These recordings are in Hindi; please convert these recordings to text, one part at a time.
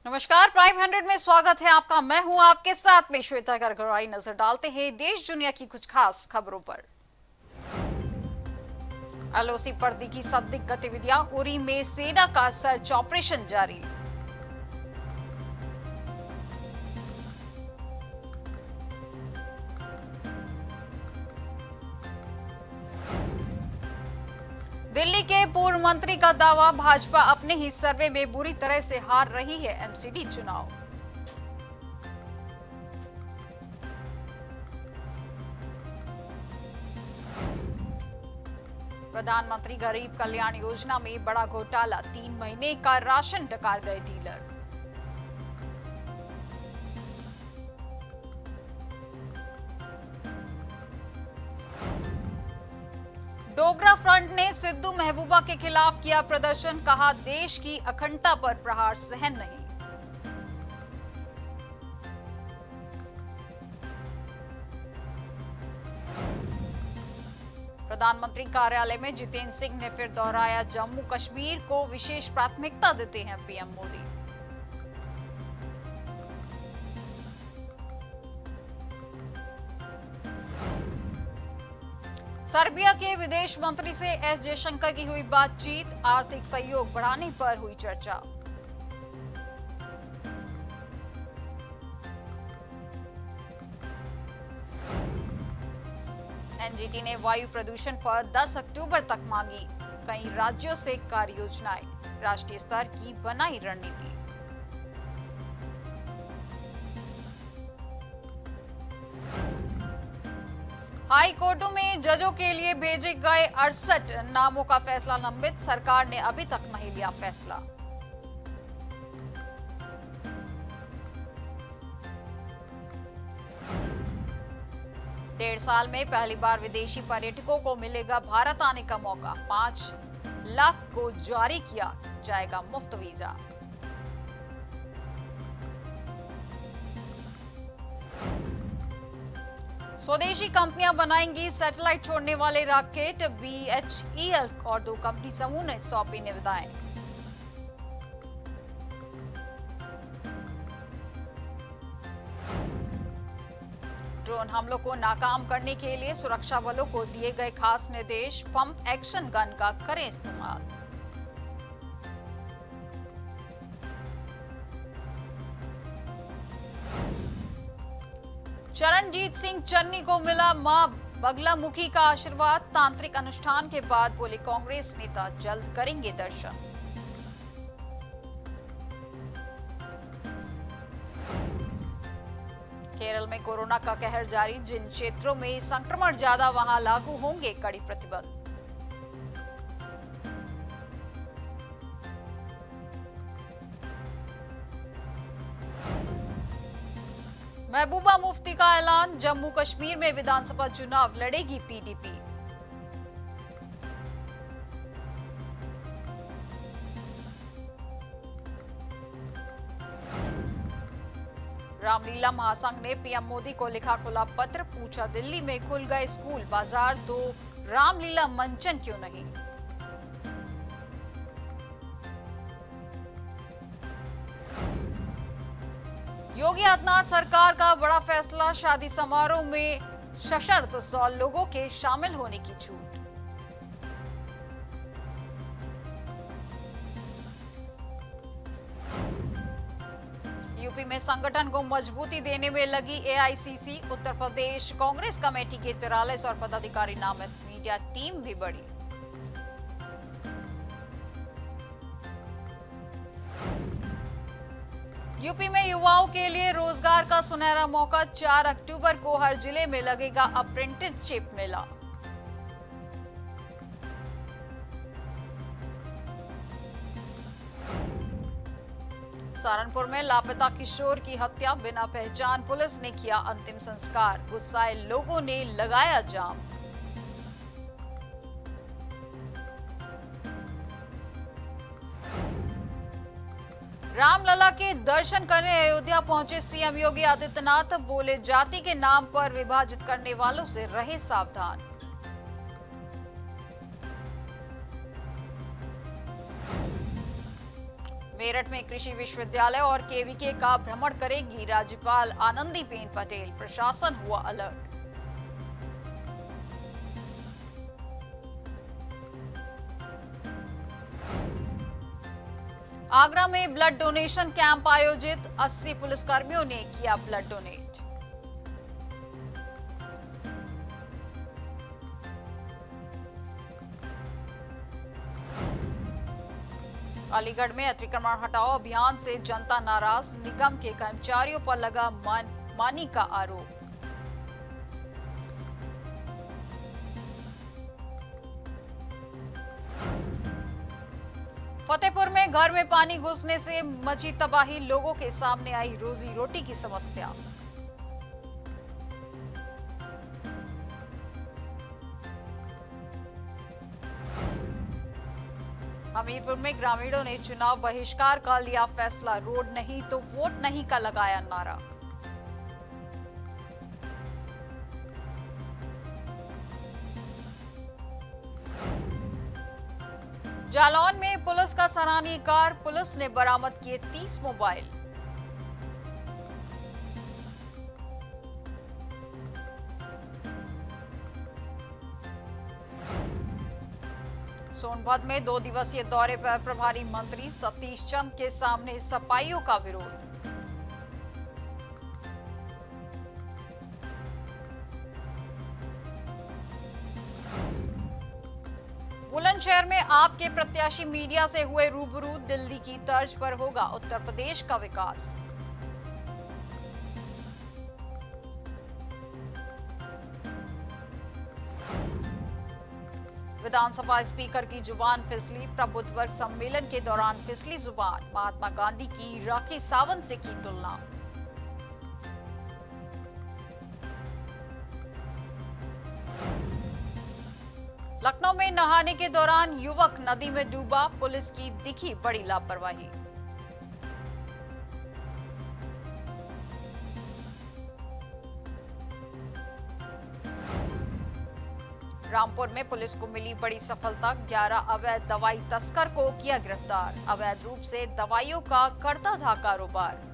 नमस्कार, प्राइम 100 में स्वागत है आपका। मैं हूं आपके साथ में श्वेता गरगराई। नजर डालते हैं देश दुनिया की कुछ खास खबरों पर। एलओसी पर दिखी संदिग्ध गतिविधियां, उरी में सेना का सर्च ऑपरेशन जारी। दिल्ली के पूर्व मंत्री का दावा, भाजपा अपने ही सर्वे में बुरी तरह से हार रही है एमसीडी चुनाव। प्रधानमंत्री गरीब कल्याण योजना में बड़ा घोटाला, 3 महीने का राशन डकार गए डीलर। डोगरा फ्रंट ने सिद्धू महबूबा के खिलाफ किया प्रदर्शन, कहा देश की अखंडता पर प्रहार सहन नहीं। प्रधानमंत्री कार्यालय में जितेंद्र सिंह ने फिर दोहराया, जम्मू कश्मीर को विशेष प्राथमिकता देते हैं पीएम मोदी। सर्बिया के विदेश मंत्री से एस जयशंकर की हुई बातचीत, आर्थिक सहयोग बढ़ाने पर हुई चर्चा। एनजीटी ने वायु प्रदूषण पर 10 अक्टूबर तक मांगी कई राज्यों से कार्य योजनाएं, राष्ट्रीय स्तर की बनाई रणनीति। हाई कोर्टों में जजों के लिए भेजे गए 68 नामों का फैसला लंबित, सरकार ने अभी तक नहीं लिया फैसला। डेढ़ साल में पहली बार विदेशी पर्यटकों को मिलेगा भारत आने का मौका, 5 लाख को जारी किया जाएगा मुफ्त वीजा। स्वदेशी कंपनियां बनाएंगी सैटेलाइट छोड़ने वाले रॉकेट, बीएचईएल और 2 कंपनी समूह ने सौंपी निविदाएं। ड्रोन हमलों को नाकाम करने के लिए सुरक्षा बलों को दिए गए खास निर्देश, पंप एक्शन गन का करें इस्तेमाल। चरणजीत सिंह चन्नी को मिला मां बगलामुखी का आशीर्वाद, तांत्रिक अनुष्ठान के बाद बोले कांग्रेस नेता जल्द करेंगे दर्शन। केरल में कोरोना का कहर जारी, जिन क्षेत्रों में संक्रमण ज्यादा वहां लागू होंगे कड़ी प्रतिबंध। महबूबा मुफ्ती का ऐलान, जम्मू कश्मीर में विधानसभा चुनाव लड़ेगी पीडीपी। रामलीला महासंघ ने पीएम मोदी को लिखा खुला पत्र, पूछा दिल्ली में खुल गए स्कूल बाजार तो रामलीला मंचन क्यों नहीं। योगी आदित्यनाथ सरकार का बड़ा फैसला, शादी समारोह में सशर्त 100 लोगों के शामिल होने की छूट। यूपी में संगठन को मजबूती देने में लगी एआईसीसी, उत्तर प्रदेश कांग्रेस कमेटी के 43 और पदाधिकारी नामित, मीडिया टीम भी बढ़ी। यूपी में युवाओं के लिए रोजगार का सुनहरा मौका, 4 अक्टूबर को हर जिले में लगेगा अप्रेंटिसशिप मेला। सहारनपुर में लापता किशोर की हत्या, बिना पहचान पुलिस ने किया अंतिम संस्कार, गुस्साए लोगों ने लगाया जाम। रामलला के दर्शन करने अयोध्या पहुंचे सीएम योगी आदित्यनाथ, बोले जाति के नाम पर विभाजित करने वालों से रहे सावधान। मेरठ में कृषि विश्वविद्यालय और केवीके का भ्रमण करेगी राज्यपाल आनंदीबेन पटेल, प्रशासन हुआ अलर्ट। आगरा में ब्लड डोनेशन कैंप आयोजित, 80 पुलिसकर्मियों ने किया ब्लड डोनेट। अलीगढ़ में अतिक्रमण हटाओ अभियान से जनता नाराज, निगम के कर्मचारियों पर लगा मानी का आरोप। फतेहपुर में घर में पानी घुसने से मची तबाही, लोगों के सामने आई रोजी रोटी की समस्या। हमीरपुर में ग्रामीणों ने चुनाव बहिष्कार का लिया फैसला, रोड नहीं तो वोट नहीं का लगाया नारा। जालौन में पुलिस का सराहनीय कार्य, पुलिस ने बरामद किए 30 मोबाइल। सोनभद्र में 2 दिवसीय दौरे पर प्रभारी मंत्री सतीश चंद के सामने सपाइयों का विरोध। बुलंदशहर में आपके प्रत्याशी मीडिया से हुए रूबरू, दिल्ली की तर्ज पर होगा उत्तर प्रदेश का विकास। विधानसभा स्पीकर की जुबान फिसली, प्रबुद्ध वर्ग सम्मेलन के दौरान फिसली जुबान, महात्मा गांधी की राखी सावंत से की तुलना। लखनऊ में नहाने के दौरान युवक नदी में डूबा, पुलिस की दिखी बड़ी लापरवाही। रामपुर में पुलिस को मिली बड़ी सफलता, 11 अवैध दवाई तस्कर को किया गिरफ्तार, अवैध रूप से दवाइयों का करता था कारोबार।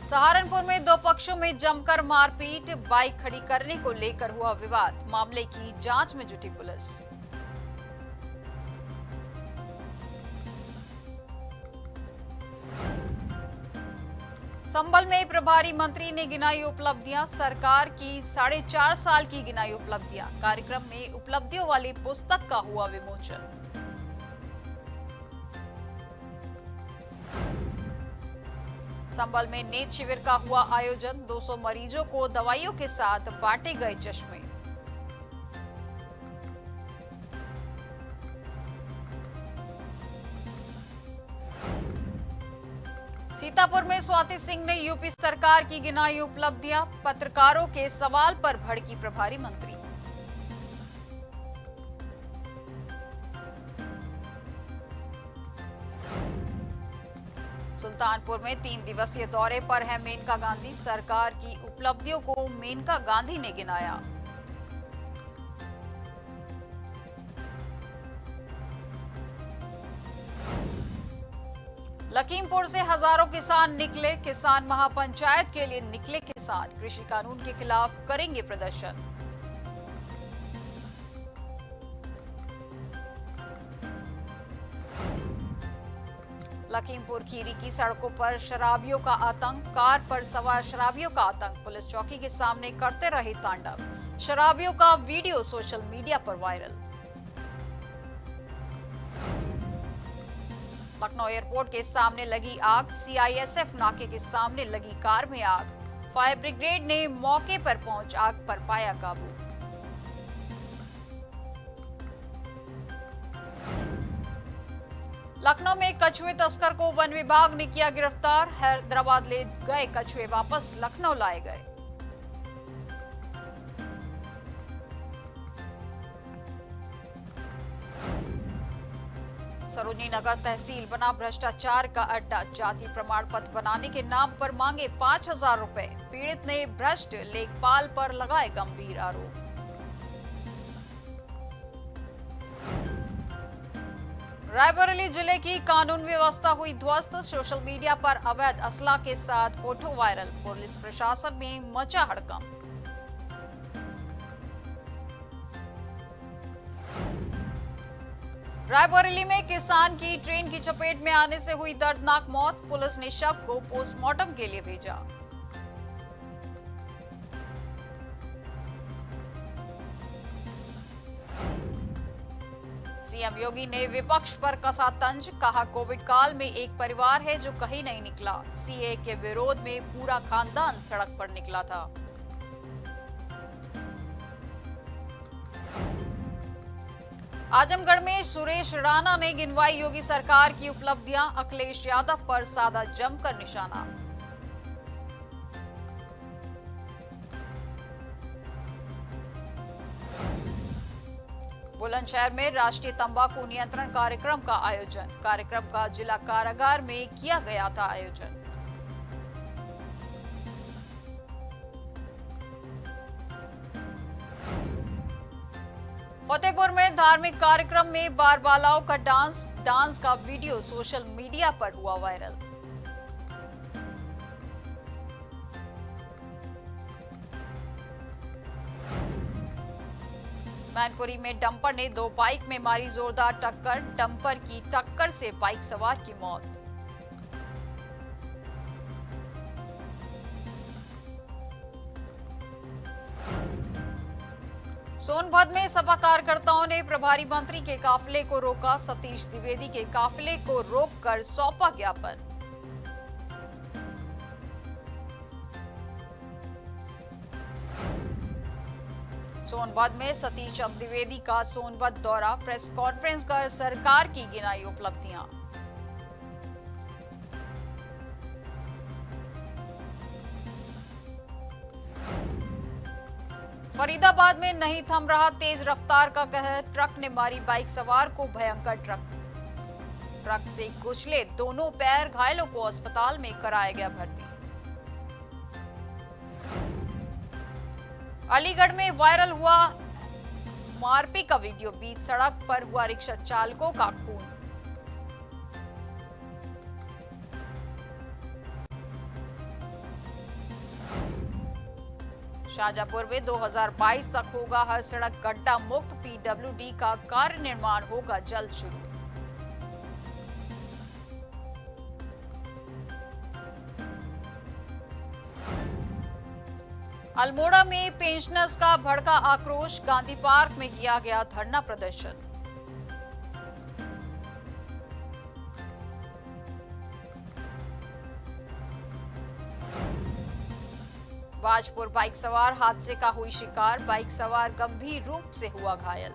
सहारनपुर में 2 पक्षों में जमकर मारपीट, बाइक खड़ी करने को लेकर हुआ विवाद, मामले की जांच में जुटी पुलिस। संभल में प्रभारी मंत्री ने गिनाई उपलब्धियां, सरकार की 4.5 साल की गिनाई उपलब्धियां, कार्यक्रम में उपलब्धियों वाली पुस्तक का हुआ विमोचन। संभल में नेत्र शिविर का हुआ आयोजन, 200 मरीजों को दवाइयों के साथ बांटे गए चश्मे। सीतापुर में स्वाति सिंह ने यूपी सरकार की गिनाई उपलब्धियां, पत्रकारों के सवाल पर भड़की प्रभारी मंत्री। सुल्तानपुर में 3 दिवसीय दौरे पर है मेनका गांधी, सरकार की उपलब्धियों को मेनका गांधी ने गिनाया। लखीमपुर से हजारों किसान निकले, किसान महापंचायत के लिए निकले किसान, कृषि कानून के खिलाफ करेंगे प्रदर्शन। लखीमपुर खीरी की सड़कों पर शराबियों का आतंक, कार पर सवार शराबियों का आतंक, पुलिस चौकी के सामने करते रहे तांडव, शराबियों का वीडियो सोशल मीडिया पर वायरल। लखनऊ एयरपोर्ट के सामने लगी आग, सीआईएसएफ नाके के सामने लगी कार में आग, फायर ब्रिगेड ने मौके पर पहुंच आग पर पाया काबू। लखनऊ में कछुए तस्कर को वन विभाग ने किया गिरफ्तार, हैदराबाद ले गए कछुए वापस लखनऊ लाए गए। सरोजनी नगर तहसील बना भ्रष्टाचार का अड्डा, जाति प्रमाण पत्र बनाने के नाम पर मांगे 5,000 रुपए, पीड़ित ने भ्रष्ट लेखपाल पर लगाए गंभीर आरोप। रायबरेली जिले की कानून व्यवस्था हुई ध्वस्त। सोशल मीडिया पर अवैध असला के साथ फोटो वायरल। पुलिस प्रशासन में मचा हड़कंप। रायबरेली में किसान की ट्रेन की चपेट में आने से हुई दर्दनाक मौत। पुलिस ने शव को पोस्टमार्टम के लिए भेजा। सीएम योगी ने विपक्ष पर कसा तंज। कहा, कोविड काल में एक परिवार है जो कहीं नहीं निकला। सीए के विरोध में पूरा खानदान सड़क पर निकला था। आजमगढ़ में सुरेश राणा ने गिनवाई योगी सरकार की उपलब्धियां। अखिलेश यादव पर साधा जमकर निशाना। बुलंदशहर में राष्ट्रीय तंबाकू नियंत्रण कार्यक्रम का आयोजन। कार्यक्रम का जिला कारागार में किया गया था आयोजन। फतेहपुर में धार्मिक कार्यक्रम में बारबालाओं का डांस का वीडियो सोशल मीडिया पर हुआ वायरल। मैनपुरी में डंपर ने दो बाइक में मारी जोरदार टक्कर। डंपर की टक्कर से बाइक सवार की मौत। सोनभद्र में सपा कार्यकर्ताओं ने प्रभारी मंत्री के काफिले को रोका। सतीश द्विवेदी के काफिले को रोककर सौंपा ज्ञापन। सोनभद्र में सतीश द्विवेदी का सोनभद्र दौरा। प्रेस कॉन्फ्रेंस कर सरकार की गिनाई उपलब्धियां। फरीदाबाद में नहीं थम रहा तेज रफ्तार का कहर। ट्रक ने मारी बाइक सवार को। भयंकर ट्रक से कुचले दोनों पैर। घायलों को अस्पताल में कराया गया भर्ती। अलीगढ़ में वायरल हुआ मारपीट का वीडियो। बीच सड़क पर हुआ रिक्शा चालकों का खून। शाहजहांपुर में 2022 तक होगा हर सड़क गड्ढा मुक्त। पीडब्ल्यूडी का कार्य निर्माण होगा जल्द शुरू। अल्मोड़ा में पेंशनर्स का भड़का आक्रोश। गांधी पार्क में किया गया धरना प्रदर्शन। बाजपुर बाइक सवार हादसे का हुई शिकार। बाइक सवार गंभीर रूप से हुआ घायल।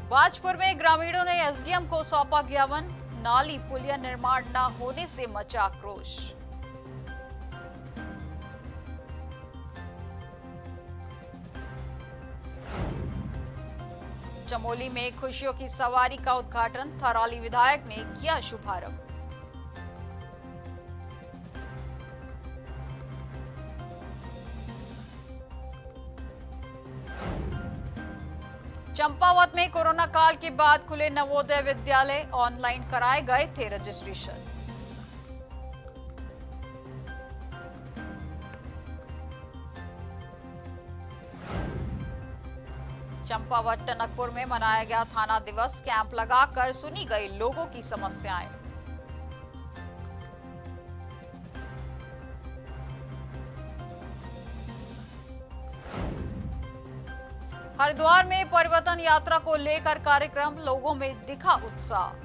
बाजपुर में ग्रामीणों ने एसडीएम को सौंपा ज्ञापन। नाली पुलिया निर्माण न होने से मचा आक्रोश। चमोली में खुशियों की सवारी का उद्घाटन। थरौली विधायक ने किया शुभारंभ। चंपावत में कोरोना काल के बाद खुले नवोदय विद्यालय। ऑनलाइन कराए गए थे रजिस्ट्रेशन। चंपावत टनकपुर में मनाया गया थाना दिवस। कैंप लगाकर सुनी गई लोगों की समस्याएं। हरिद्वार में परिवर्तन यात्रा को लेकर कार्यक्रम। लोगों में दिखा उत्साह।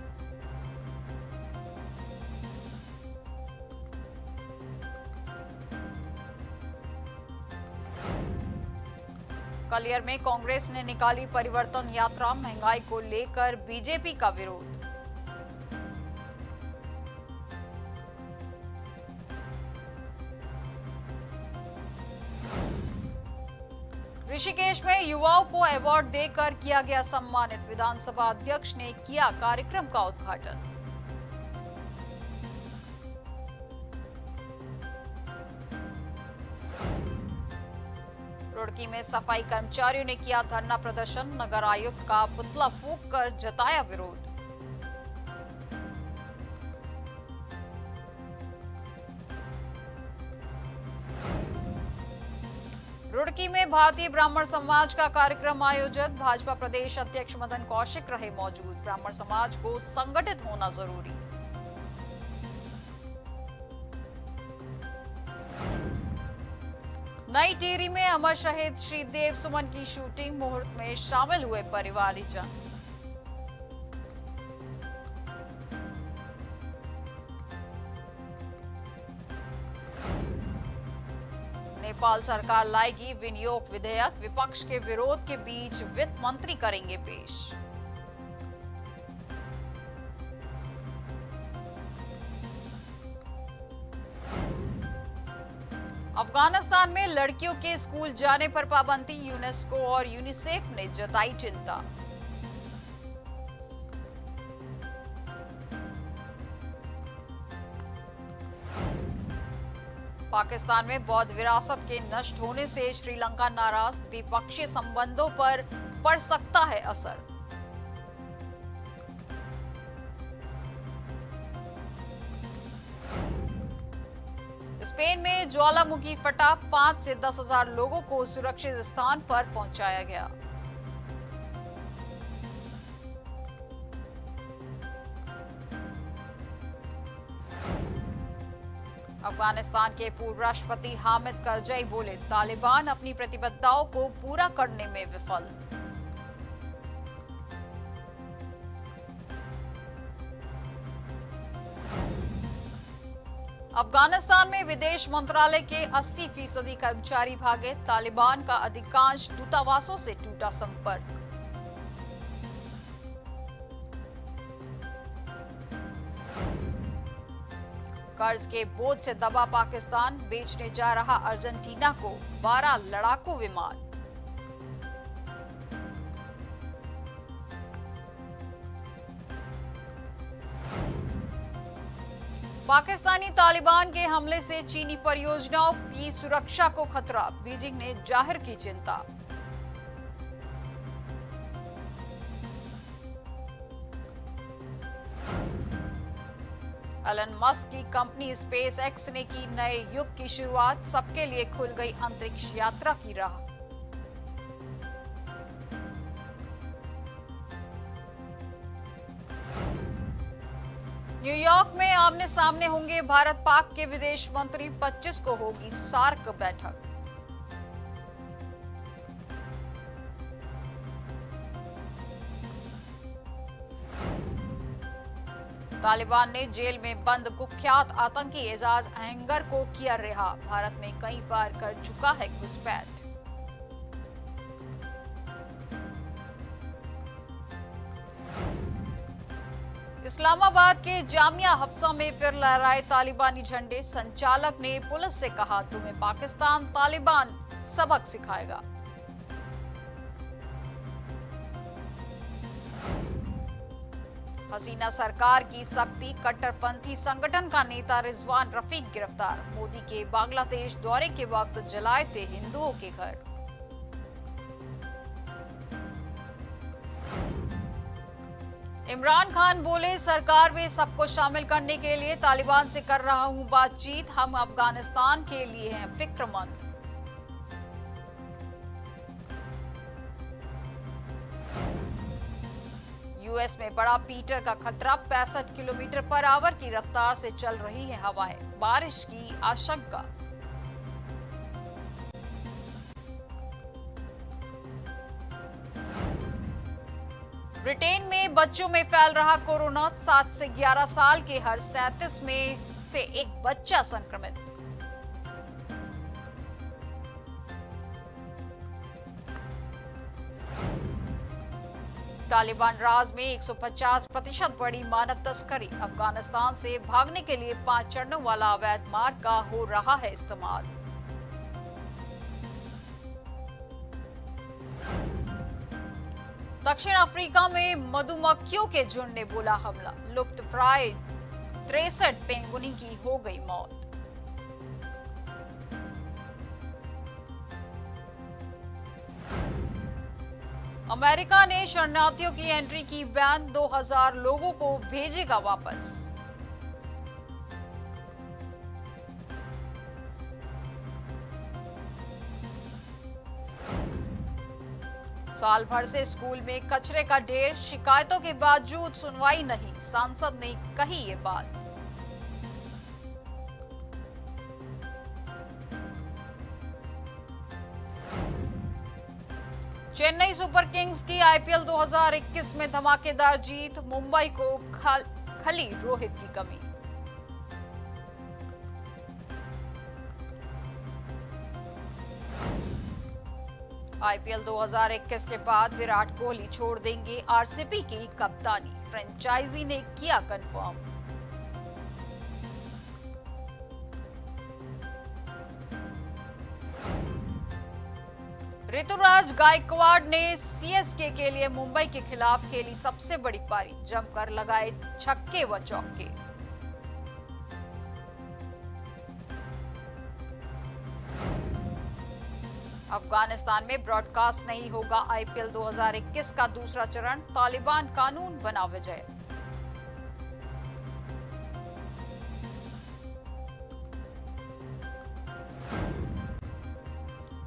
कलियर में कांग्रेस ने निकाली परिवर्तन यात्रा। महंगाई को लेकर बीजेपी का विरोध। ऋषिकेश में युवाओं को अवार्ड देकर किया गया सम्मानित। विधानसभा अध्यक्ष ने किया कार्यक्रम का उद्घाटन। रुड़की में सफाई कर्मचारियों ने किया धरना प्रदर्शन, नगर आयुक्त का पुतला फूंक कर जताया विरोध। रुड़की में भारतीय ब्राह्मण समाज का कार्यक्रम आयोजित, भाजपा प्रदेश अध्यक्ष मदन कौशिक रहे मौजूद। ब्राह्मण समाज को संगठित होना जरूरी। नई टिहरी में अमर शहीद श्री देव सुमन की शूटिंग, मुहूर्त में शामिल हुए परिवारजन। नेपाल सरकार लाएगी विनियोग विधेयक, विपक्ष के विरोध के बीच वित्त मंत्री करेंगे पेश। अफगानिस्तान में लड़कियों के स्कूल जाने पर पाबंदी, यूनेस्को और यूनिसेफ ने जताई चिंता। पाकिस्तान में बौद्ध विरासत के नष्ट होने से श्रीलंका नाराज, द्विपक्षीय संबंधों पर पड़ सकता है असर। स्पेन में ज्वालामुखी फटा, 5 से 10,000 लोगों को सुरक्षित स्थान पर पहुंचाया गया। अफगानिस्तान के पूर्व राष्ट्रपति हामिद करजई बोले, तालिबान अपनी प्रतिबद्धताओं को पूरा करने में विफल। अफगानिस्तान में विदेश मंत्रालय के 80% कर्मचारी भागे, तालिबान का अधिकांश दूतावासों से टूटा संपर्क। कर्ज के बोझ से दबा पाकिस्तान, बेचने जा रहा अर्जेंटीना को 12 लड़ाकू विमान। पाकिस्तानी तालिबान के हमले से चीनी परियोजनाओं की सुरक्षा को खतरा, बीजिंग ने जाहिर की चिंता। एलन मस्क की कंपनी स्पेस एक्स ने की नए युग की शुरुआत, सबके लिए खुल गई अंतरिक्ष यात्रा की राह। न्यूयॉर्क में आमने सामने होंगे भारत पाक के विदेश मंत्री, 25 को होगी सार्क बैठक। तालिबान ने जेल में बंद कुख्यात आतंकी एजाज अहंगर को किया रिहा, भारत में कई बार कर चुका है घुसपैठ। इस्लामाबाद के जामिया हफ्सा में फिर लहराए तालिबानी झंडे, संचालक ने पुलिस से कहा, तुम्हें पाकिस्तान तालिबान सबक सिखाएगा। हसीना सरकार की सख्ती, कट्टरपंथी संगठन का नेता रिजवान रफीक गिरफ्तार, मोदी के बांग्लादेश दौरे के वक्त जलाए थे हिंदुओं के घर। इमरान खान बोले, सरकार में सबको शामिल करने के लिए तालिबान से कर रहा हूं बातचीत, हम अफगानिस्तान के लिए हैं फिक्रमंद। यूएस में बड़ा पीटर का खतरा, 65 किलोमीटर पर आवर की रफ्तार से चल रही है हवाएं, बारिश की आशंका। ब्रिटेन में बच्चों में फैल रहा कोरोना, 7 से 11 साल के हर 37 में से एक बच्चा संक्रमित। तालिबान राज में 150% बड़ी मानव तस्करी, अफगानिस्तान से भागने के लिए 5 चरणों वाला अवैध मार्ग का हो रहा है इस्तेमाल। दक्षिण अफ्रीका में मधुमक्खियों के झुंड ने बोला हमला, लुप्तप्राय 63 पेंगुनी की हो गई मौत। अमेरिका ने शरणार्थियों की एंट्री की बैन, 2000 लोगों को भेजेगा वापस। साल भर से स्कूल में कचरे का ढेर, शिकायतों के बावजूद सुनवाई नहीं, सांसद ने कही ये बात। चेन्नई सुपर किंग्स की आईपीएल 2021 में धमाकेदार जीत, मुंबई को खली रोहित की कमी। आईपीएल 2021 के बाद विराट कोहली छोड़ देंगे आरसीबी की कप्तानी, फ्रेंचाइजी ने किया कंफर्म। ऋतुराज गायकवाड़ ने सीएसके के लिए मुंबई के खिलाफ खेली सबसे बड़ी पारी, जमकर लगाए छक्के व चौके। अफगानिस्तान में ब्रॉडकास्ट नहीं होगा आईपीएल 2021 का दूसरा चरण, तालिबान कानून बना विजय।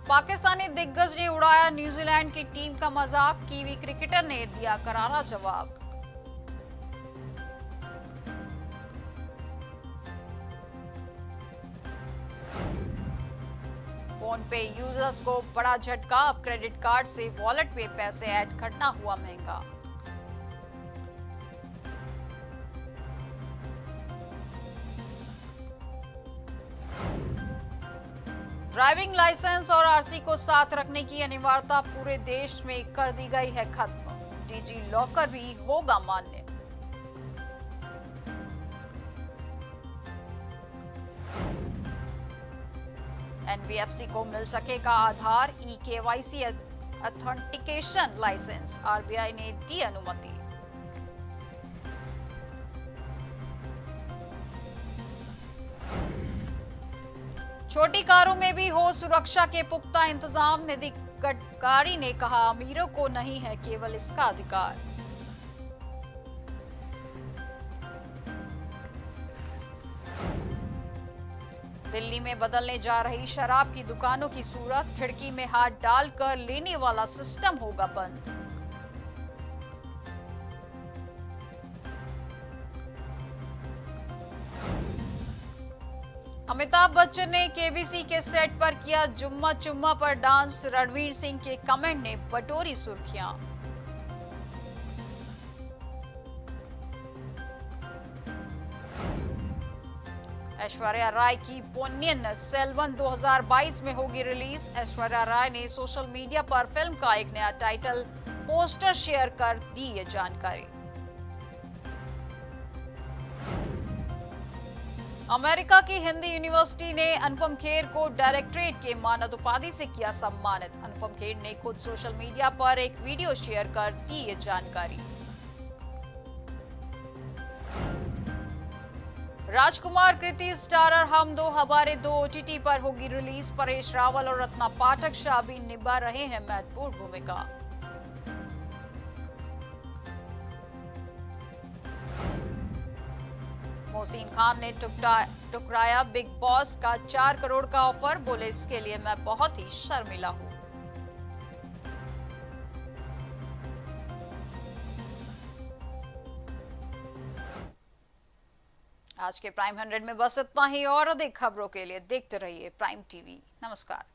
पाकिस्तानी दिग्गज ने उड़ाया न्यूजीलैंड की टीम का मजाक, कीवी क्रिकेटर ने दिया करारा जवाब। फोन पे यूजर्स को बड़ा झटका, अब क्रेडिट कार्ड से वॉलेट में पैसे ऐड करना हुआ महंगा। ड्राइविंग लाइसेंस और आरसी को साथ रखने की अनिवार्यता पूरे देश में कर दी गई है खत्म, डिजी लॉकर भी होगा मान्य। एनबीएफसी को मिल सकेगा Aadhaar e KYC authentication licence, RBI ने दी अनुमति। छोटी कारों में भी हो सुरक्षा के पुख्ता इंतजाम, नितिन गडकरी ने कहा अमीरों को नहीं है केवल इसका अधिकार। दिल्ली में बदलने जा रही शराब की दुकानों की सूरत, खिड़की में हाथ डालकर लेने वाला सिस्टम होगा बंद। अमिताभ बच्चन ने केबीसी के सेट पर किया जुम्मा चुम्मा पर डांस, रणवीर सिंह के कमेंट ने बटोरी सुर्खियां। ऐश्वर्या राय की पोन्नियन सेल्वन 2022 में होगी रिलीज, ऐश्वर्या राय ने सोशल मीडिया पर फिल्म का एक नया टाइटल पोस्टर शेयर कर दी ये जानकारी। अमेरिका की हिंदी यूनिवर्सिटी ने अनुपम खेर को डायरेक्टरेट के मानद उपाधि से किया सम्मानित, अनुपम खेर ने खुद सोशल मीडिया पर एक वीडियो शेयर कर दी ये जानकारी। राजकुमार कृति स्टारर हम दो हमारे दो ओटीटी पर होगी रिलीज, परेश रावल और रत्ना पाठक शाह भी निभा रहे हैं महत्वपूर्ण भूमिका। मोहसिन खान ने टुकराया बिग बॉस का 4 करोड़ का ऑफर, बोले इसके लिए मैं बहुत ही शर्मिला हूं। आज के प्राइम 100 में बस इतना ही, और अधिक खबरों के लिए देखते रहिए प्राइम टीवी। नमस्कार।